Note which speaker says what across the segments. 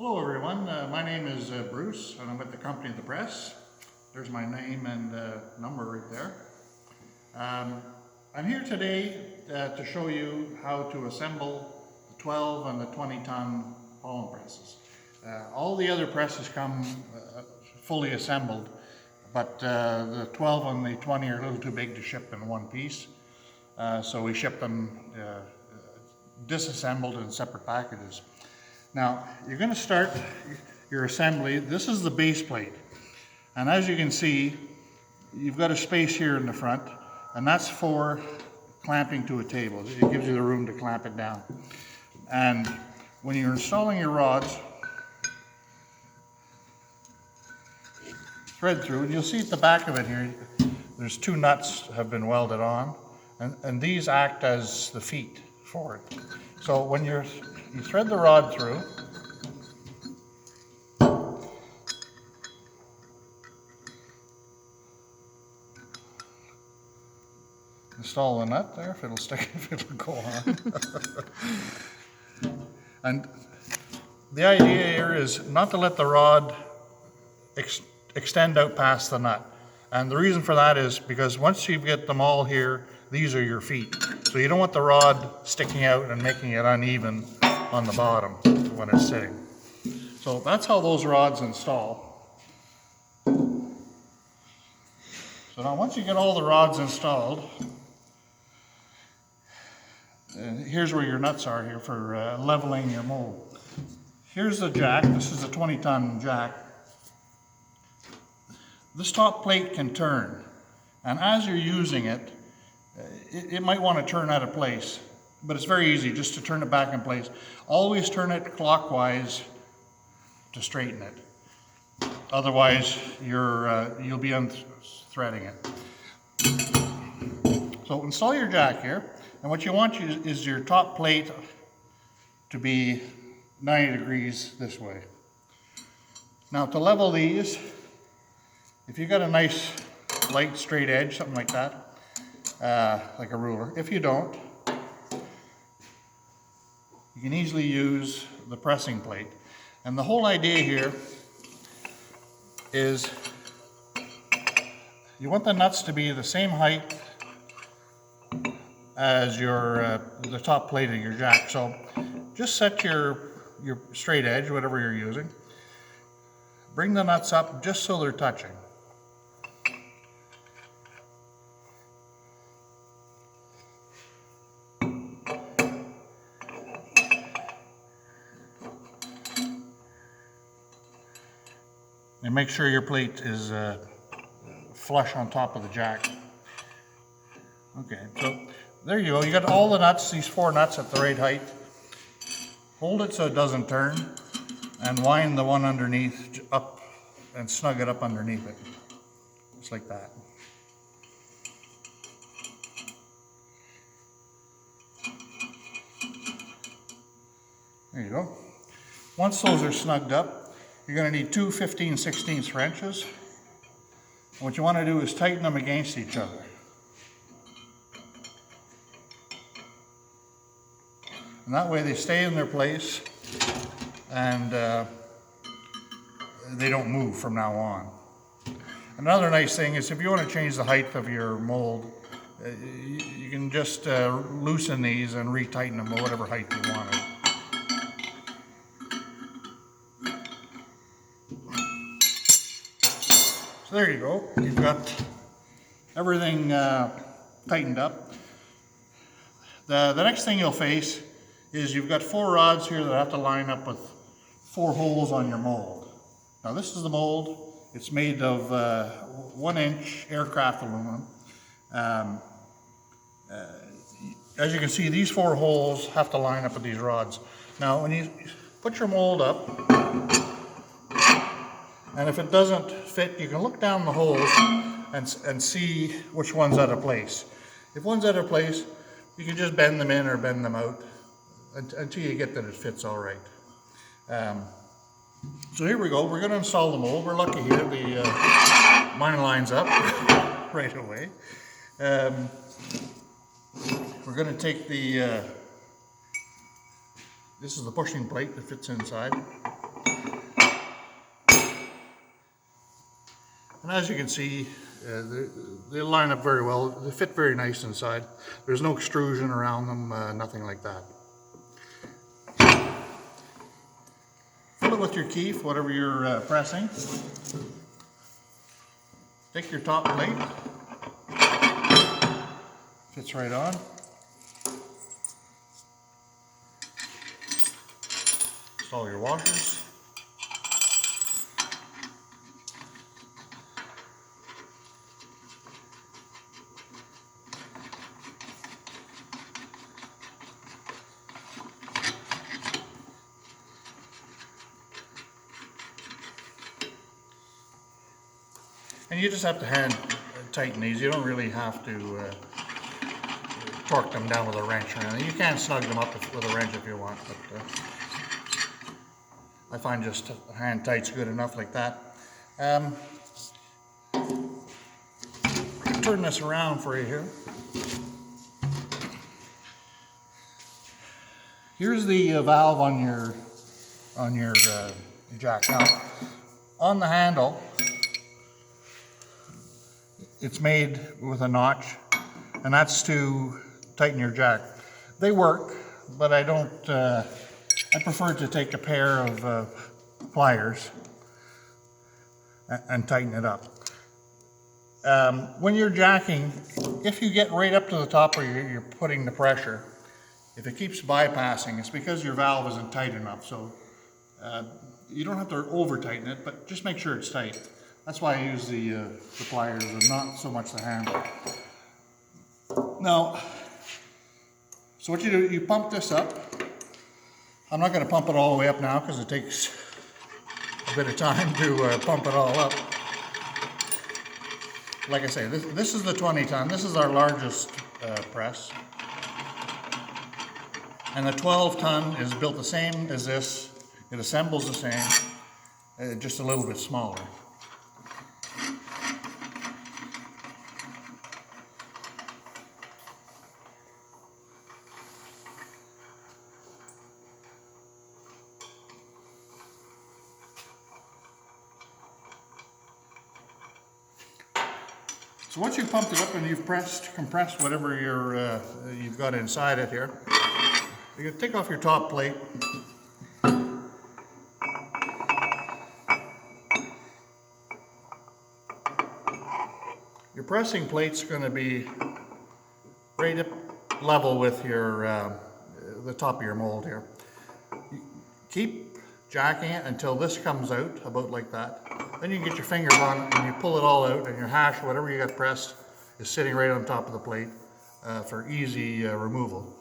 Speaker 1: Hello everyone, my name is Bruce and I'm with the company of the press. There's my name and number right there. I'm here today to show you how to assemble the 12 and the 20-ton pollen presses. All the other presses come fully assembled, but the 12 and the 20 are a little too big to ship in one piece. So we ship them disassembled in separate packages. Now, you're going to start your assembly. This is the base plate. And as you can see, you've got a space here in the front, and that's for clamping to a table. It gives you the room to clamp it down. And when you're installing your rods, thread through, and you'll see at the back of it here, there's two nuts have been welded on, and these act as the feet for it. So when you thread the rod through, install the nut there, if it'll stick, if it'll go on. And the idea here is not to let the rod extend out past the nut. And the reason for that is because once you get them all here, these are your feet. So you don't want the rod sticking out and making it uneven on the bottom when it's sitting. So that's how those rods install. So now once you get all the rods installed, here's where your nuts are here for leveling your mold. Here's the jack. This is a 20-ton jack. This top plate can turn, and as you're using it, it might want to turn out of place, but it's very easy just to turn it back in place. Always turn it clockwise to straighten it. Otherwise, you'll be unthreading it. So install your jack here, and what you want is your top plate to be 90 degrees this way. Now to level these, if you've got a nice light straight edge, something like that, like a ruler. If you don't, you can easily use the pressing plate. And the whole idea here is you want the nuts to be the same height as the top plate of your jack. So just set your straight edge, whatever you're using. Bring the nuts up just so they're touching. And make sure your plate is flush on top of the jack. Okay, so there you go. You got all the nuts, these 4 nuts at the right height. Hold it so it doesn't turn, and wind the one underneath up and snug it up underneath it. Just like that. There you go. Once those are snugged up, you're going to need 2 15/16 wrenches. What you want to do is tighten them against each other. And that way they stay in their place and they don't move from now on. Another nice thing is if you want to change the height of your mold, you can just loosen these and retighten them to whatever height you want it. So there you go. You've got everything tightened up. The next thing you'll face is you've got 4 rods here that have to line up with 4 holes on your mold. Now this is the mold. It's made of 1-inch aircraft aluminum. As you can see, these 4 holes have to line up with these rods. Now when you put your mold up, and if it doesn't fit, you can look down the holes and see which one's out of place. If one's out of place, you can just bend them in or bend them out until you get that it fits all right. So here we go. We're going to install the mold. We're lucky here. Mine lines up right away. We're going to take this is the pushing plate that fits inside. And as you can see, they line up very well. They fit very nice inside. There's no extrusion around them, nothing like that. Fill it with your keef, whatever you're pressing. Take your top plate. Fits right on. Install your washers. And you just have to hand tighten these. You don't really have to torque them down with a wrench or anything. You can snug them up with a wrench if you want, but I find just hand tight's good enough like that. Turn this around for you here. Here's the valve on your jack. Now, on the handle, it's made with a notch, and that's to tighten your jack. They work, but I don't. I prefer to take a pair of pliers and tighten it up. When you're jacking, if you get right up to the top where you're putting the pressure, if it keeps bypassing, it's because your valve isn't tight enough. So you don't have to over tighten it, but just make sure it's tight. That's why I use the pliers and not so much the handle. Now, so what you do, you pump this up. I'm not going to pump it all the way up now because it takes a bit of time to pump it all up. Like I say, this is the 20 ton. This is our largest press. And the 12 ton is built the same as this. It assembles the same, just a little bit smaller. So once you've pumped it up and you've compressed whatever you've got inside it here, you can take off your top plate. Your pressing plate's going to be right up level with your the top of your mold here. Keep jacking it until this comes out, about like that. Then you can get your fingers on it and you pull it all out, and your hash, whatever you got pressed, is sitting right on top of the plate for easy removal.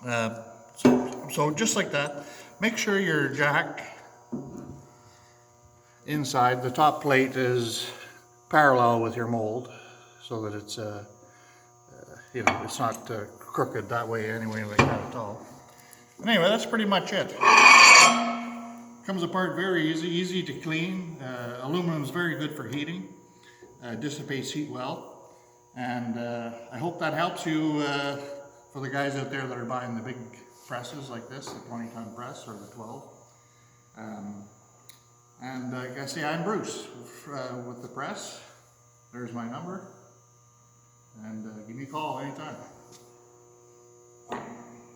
Speaker 1: So just like that, make sure your jack inside, the top plate is parallel with your mold so that it's, you know, it's not crooked that way anyway like that at all. Anyway, that's pretty much it. Comes apart very easy to clean. Aluminum is very good for heating. Dissipates heat well. And I hope that helps you for the guys out there that are buying the big presses like this, the 20-ton press or the 12. And like I say, I'm Bruce with the press. There's my number. And give me a call anytime.